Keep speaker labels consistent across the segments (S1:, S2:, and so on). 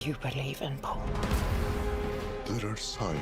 S1: You believe in Paul?
S2: There are signs.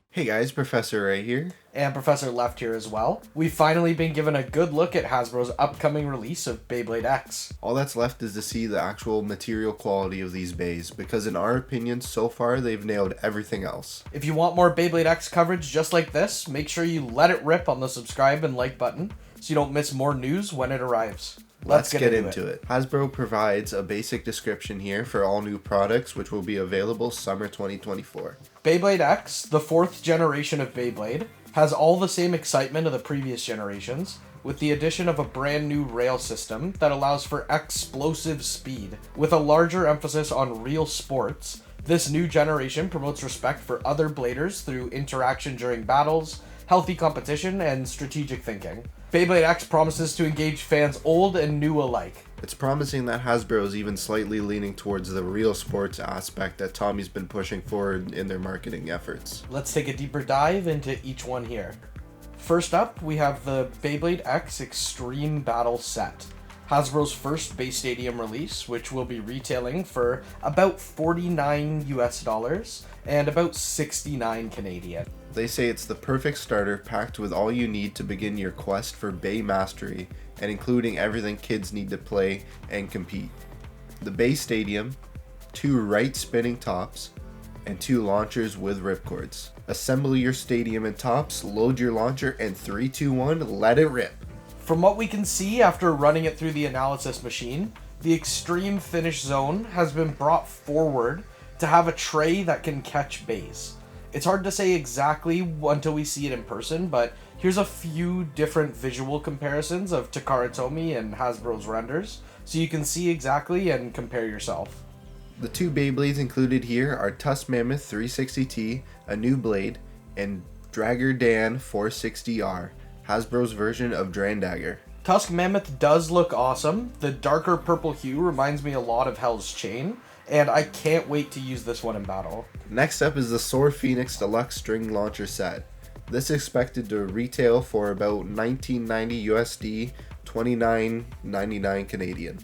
S3: Hey guys, Professor Ray here.
S4: And Professor Left here as well. We've finally been given a good look at Hasbro's upcoming release of Beyblade X.
S3: All that's left is to see the actual material quality of these bays, because in our opinion, so far they've nailed everything else.
S4: If you want more Beyblade X coverage just like this, make sure you let it rip on the subscribe and like button so you don't miss more news when it arrives.
S3: Let's get into it. Hasbro provides a basic description here for all new products, which will be available summer 2024.
S4: Beyblade X, the fourth generation of Beyblade, has all the same excitement of the previous generations, with the addition of a brand new rail system that allows for explosive speed. With a larger emphasis on real sports, this new generation promotes respect for other bladers through interaction during battles, healthy competition, and strategic thinking. Beyblade X promises to engage fans old and new alike.
S3: It's promising that Hasbro is even slightly leaning towards the real sports aspect that Tommy's been pushing forward in their marketing efforts.
S4: Let's take a deeper dive into each one here. First up, we have the Beyblade X Extreme Battle Set, Hasbro's first Base Stadium release, which will be retailing for about $49 US and about 69 Canadian.
S3: They say it's the perfect starter packed with all you need to begin your quest for Bay mastery and including everything kids need to play and compete. The Base Stadium, 2 right spinning tops, and 2 launchers with ripcords. Assemble your stadium and tops, load your launcher, and 3, 2, 1, let it rip.
S4: From what we can see after running it through the analysis machine, the Extreme Finish Zone has been brought forward to have a tray that can catch bays. It's hard to say exactly until we see it in person, but here's a few different visual comparisons of Takara Tomy and Hasbro's renders, so you can see exactly and compare yourself.
S3: The 2 Beyblades included here are Tusk Mammoth 360T, a new blade, and Dragger Dan 460R, Hasbro's version of Drandager.
S4: Tusk Mammoth does look awesome. The darker purple hue reminds me a lot of Hell's Chain, and I can't wait to use this one in battle.
S3: Next up is the Soar Phoenix Deluxe String Launcher Set. This is expected to retail for about $19.90 USD, $29.99 Canadian.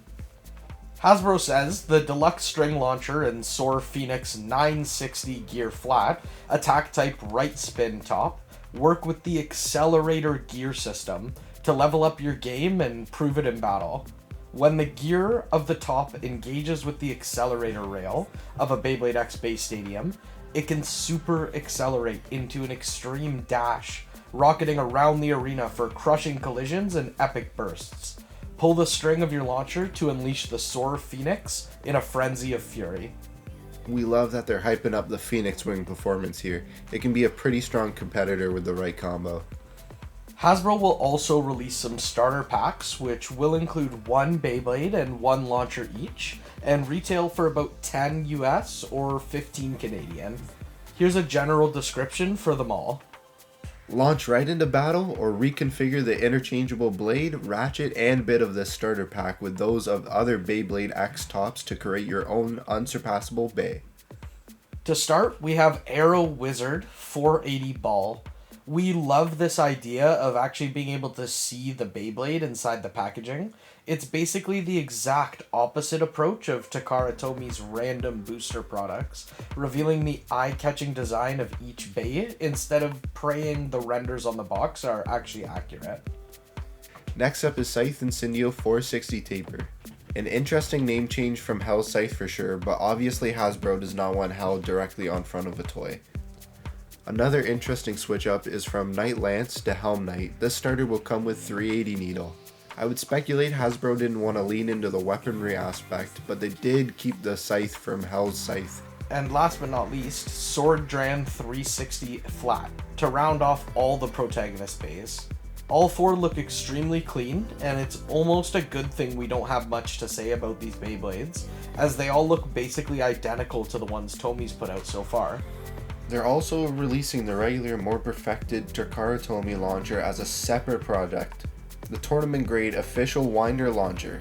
S4: Hasbro says the Deluxe String Launcher and Soar Phoenix 960 Gear Flat, attack type right spin top, work with the Accelerator gear system to level up your game and prove it in battle. When the gear of the top engages with the accelerator rail of a Beyblade X Base Stadium, it can super accelerate into an extreme dash, rocketing around the arena for crushing collisions and epic bursts. Pull the string of your launcher to unleash the Soar Phoenix in a frenzy of fury.
S3: We love that they're hyping up the Phoenix Wing performance here. It can be a pretty strong competitor with the right combo.
S4: Hasbro will also release some starter packs, which will include 1 Beyblade and 1 launcher each, and retail for about 10 US or 15 Canadian. Here's a general description for them all.
S3: Launch right into battle or reconfigure the interchangeable blade, ratchet, and bit of this starter pack with those of other Beyblade X tops to create your own unsurpassable bay.
S4: To start, we have Aero Wizard 480 Ball. We love this idea of actually being able to see the Beyblade inside the packaging. It's basically the exact opposite approach of Takara Tomy's random booster products, revealing the eye-catching design of each bay instead of praying the renders on the box are actually accurate.
S3: Next up is Scythe Incendio 460 Taper. An interesting name change from Hell Scythe for sure, but obviously Hasbro does not want Hell directly on front of a toy. Another interesting switch up is from Knight Lance to Helm Knight. This starter will come with 380 needle. I would speculate Hasbro didn't want to lean into the weaponry aspect, but they did keep the scythe from Hell's Scythe.
S4: And last but not least, Sword Dran 360 Flat, to round off all the protagonist bays. All 4 look extremely clean, and it's almost a good thing we don't have much to say about these Beyblades, as they all look basically identical to the ones Tomy's put out so far.
S3: They're also releasing the regular, more perfected Takara Tomy launcher as a separate project. The tournament grade official winder launcher.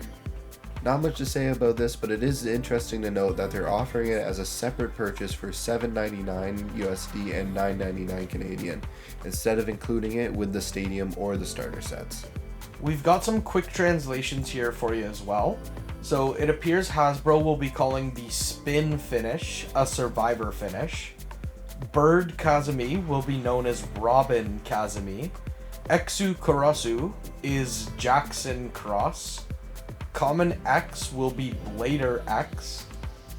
S3: Not much to say about this, but it is interesting to note that they're offering it as a separate purchase for $7.99 USD and $9.99 Canadian, instead of including it with the stadium or the starter sets.
S4: We've got some quick translations here for you as well. So it appears Hasbro will be calling the Spin finish a Survivor finish. Bird Kazumi will be known as Robin Kazumi. Exu Kurosu is Jackson Cross. Common X will be Blader X.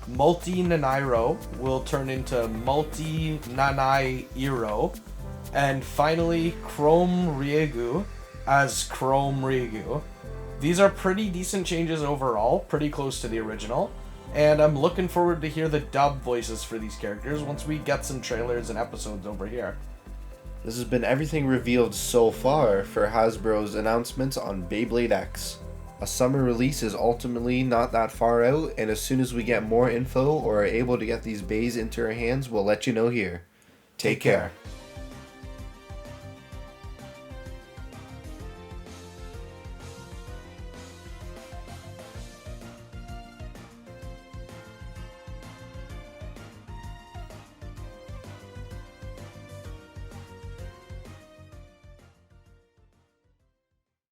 S4: Multi Nanairo will turn into Multi Nanairo. And finally, Chrome Riegu as Chrome Riegu. These are pretty decent changes overall, pretty close to the original. And I'm looking forward to hear the dub voices for these characters once we get some trailers and episodes over here.
S3: This has been everything revealed so far for Hasbro's announcements on Beyblade X. A summer release is ultimately not that far out, and as soon as we get more info or are able to get these bays into our hands, we'll let you know here. Take care.